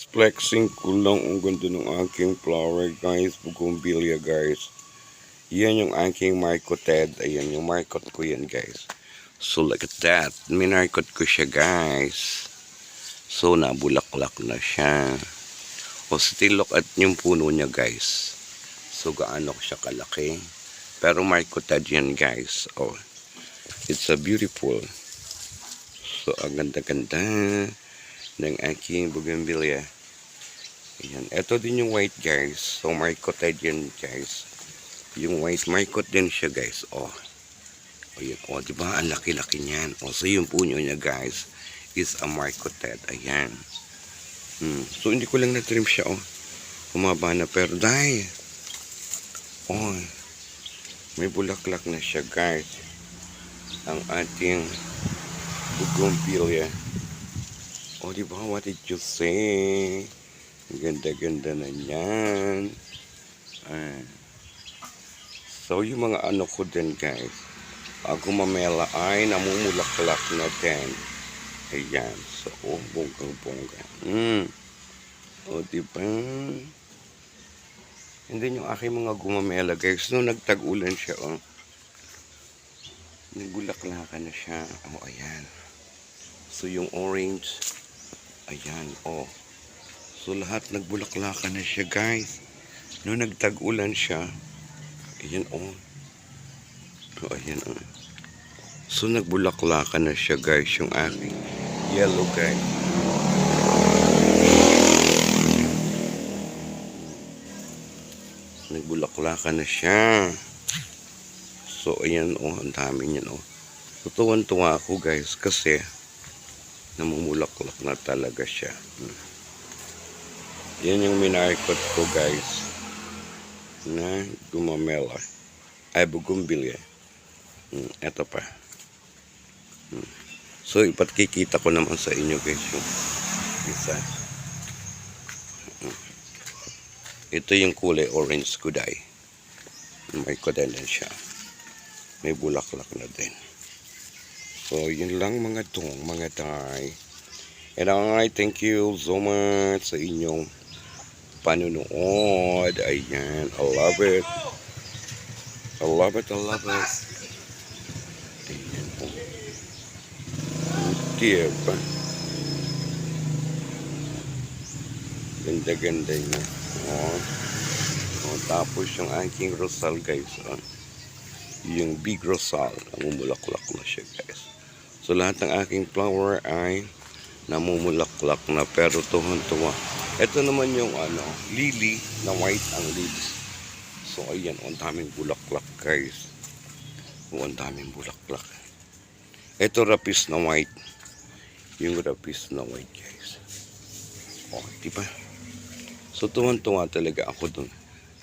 Flexing ko lang ang ganda ng aking flower guys, bougainvillea guys. Yan yung aking marcoted. Ayan yung marcot ko yan guys. So look at that. Minarcot ko siya guys. So nabulaklak na siya. O still look at yung puno niya guys. So gaano siya kalaki. Pero marcoted yan guys. Oh, it's a beautiful. So ang ganda-ganda ng aking bougainvillea. Ayan. Ito din yung white guys. So marcoted yan guys. Yung white marcot din siya guys. Oh. Ayan. Oh, diba? Ang laki-laki niyan. Oh, so yung puno niya guys is a marcoted. Ayan. So hindi ko lang na-trim siya. Oh. Humaba na. Pero dahil oh, may bulaklak na siya guys. Ang ating bougainvillea. Oh, diba? What did you say? Ganda-ganda na yan. So, yung mga ano ko din guys, gumamela ay namumulaklak na din. Ayan. So, oh, bonggang-bongga. O, diba? Hindi yung aking mga gumamela guys, no, nagtag-ulan siya, oh. Nagbulaklakan na siya. Oh, ayan. So, yung orange, ayan, oh. So, lahat nagbulaklakan na siya, guys. No, nagtag-ulan siya. Ayan, oh. So, ayan, oh. So, nagbulaklakan na siya, guys, yung aking yellow, guys. Nagbulaklakan na siya. So, ayan, oh. Ang dami niyan, oh. So, tuwan-tuwa ako, guys, kasi namumulaklak na talaga siya. Yan yung minarcot ko guys na gumamela ay bougainvillea. Eto pa. So ipakikita ko naman sa inyo guys yung isa. Ito yung kulay orange kuday. May kuday din siya. May bulaklak na din. So yun lang mga tong mga tay. And I thank you so much sa inyong panunood. Ayan, I love it. I love it, I love it. Ayan po. Diba? Ganda-ganda niya. Oh. Oh, tapos yung aking rosal guys. Oh. Yung big rosal. Namumulaklak na siya guys. So lahat ng aking flower ay namumulaklak na pero tuwan-tuwa. Ito naman yung ano, lily na white ang leaves. So ayan, ang daming bulaklak guys. Ang daming bulaklak. Ito rapis na white. Yung rapis na white guys. Oh, diba? So tuwan-tuwa talaga ako dun.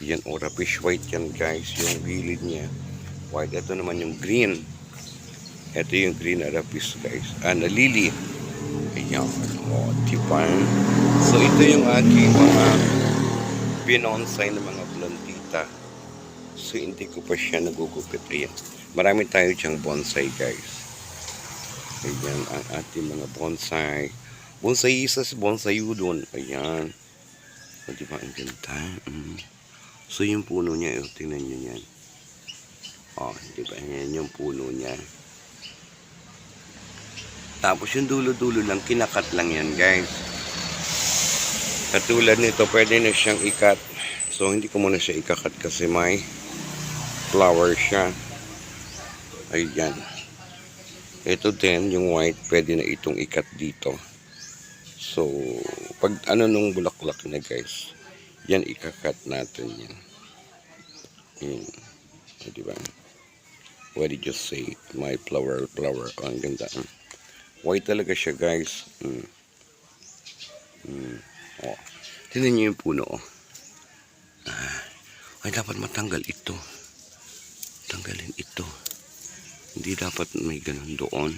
Yan, oh, rapis white yan guys. Yung gilid niya white. Ito naman yung green. Ito yung green na rapis guys. Na lily. Ayan. Oh, diba? So, ito yung aking mga binonsay na mga plantita. So, hindi ko pa siya nagugupit. Ayan. Marami tayo diyang bonsai, guys. Ayan, ang ating mga bonsai. Bonsai isas, bonsai udon. Ayan. O, diba? Ang ganda. So, yung puno niya, tingnan nyo yan. O, diba? Yan yung puno niya. Tapos, yung dulo-dulo lang, kinakat lang yan, guys. Katulad nito, pwede na siyang ikat. So, hindi ko muna siya ikakat kasi may flower siya. Ayan. Ito din, yung white, pwede na itong ikat dito. So, pag ano nung bulaklak na guys, yan ikakat natin yan. O, diba? What did you say? My flower. Oh, ang ganda. White talaga siya guys. Oh, tingnan niyo yung puno. Oh. Ay, dapat matanggal ito. Tanggalin ito. Hindi dapat may ganun doon.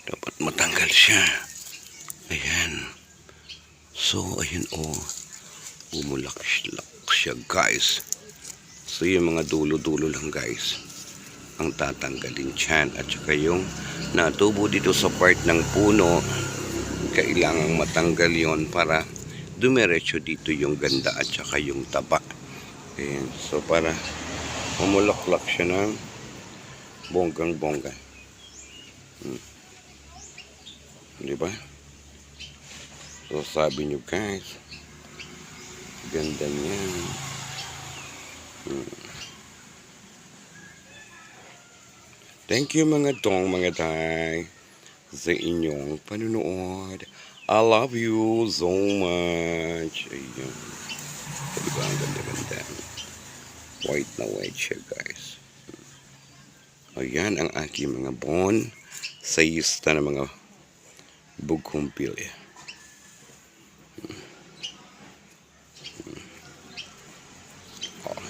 Dapat matanggal siya. Ayan. So, ayan oh. Bumulak siya guys. So, yung mga dulo-dulo lang guys ang tatanggalin dyan. At saka yung natubo dito sa part ng puno. kailangang matanggal yon para dumiretso dito yung ganda at saka yung taba. Ayan. So para mamulaklak siya ng bonggang-bongga. Di ba? So sabi nyo guys, ganda niya. Thank you mga tong, mga tay, sa inyong panunood. I love you so much. Ayun. Diba ang ganda-ganda. White na white siya guys. Ayan ang aking mga bon sa ista ng mga bughumpilya. Oh.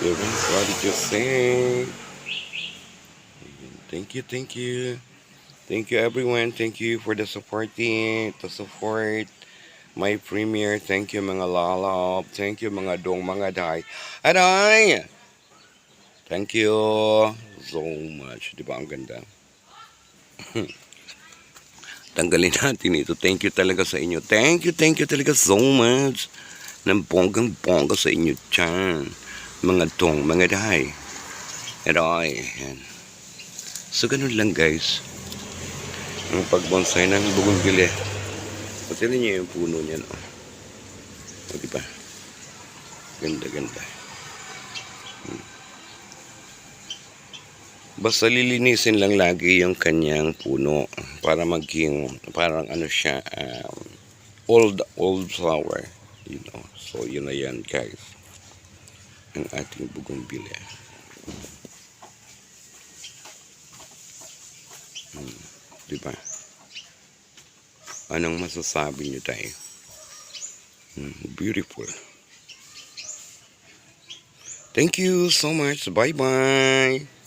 Diba? What did you say? Thank you, thank you. Thank you everyone. Thank you for the support my premiere. Thank you mga lalab. Thank you mga dong, mga day. Aday! Thank you so much. Di ba ang ganda? Tanggalin natin ito. Thank you talaga sa inyo. Thank you talaga so much. Ng bonggang-bongga sa inyo dyan. Mga dong, mga day. Aday. Yan. So, ganun lang guys. Ang pagbonsai ng bougainvillea. Pati niyo yung puno niya, no? O, diba? Ganda-ganda. Basta lilinisin lang lagi yung kanyang puno para maging, parang ano siya, old flower. You know? So, yun na yan, guys. Ang ating bougainvillea. Diba? Anong masasabi nyo tayo? Beautiful. Thank you so much. Bye-bye.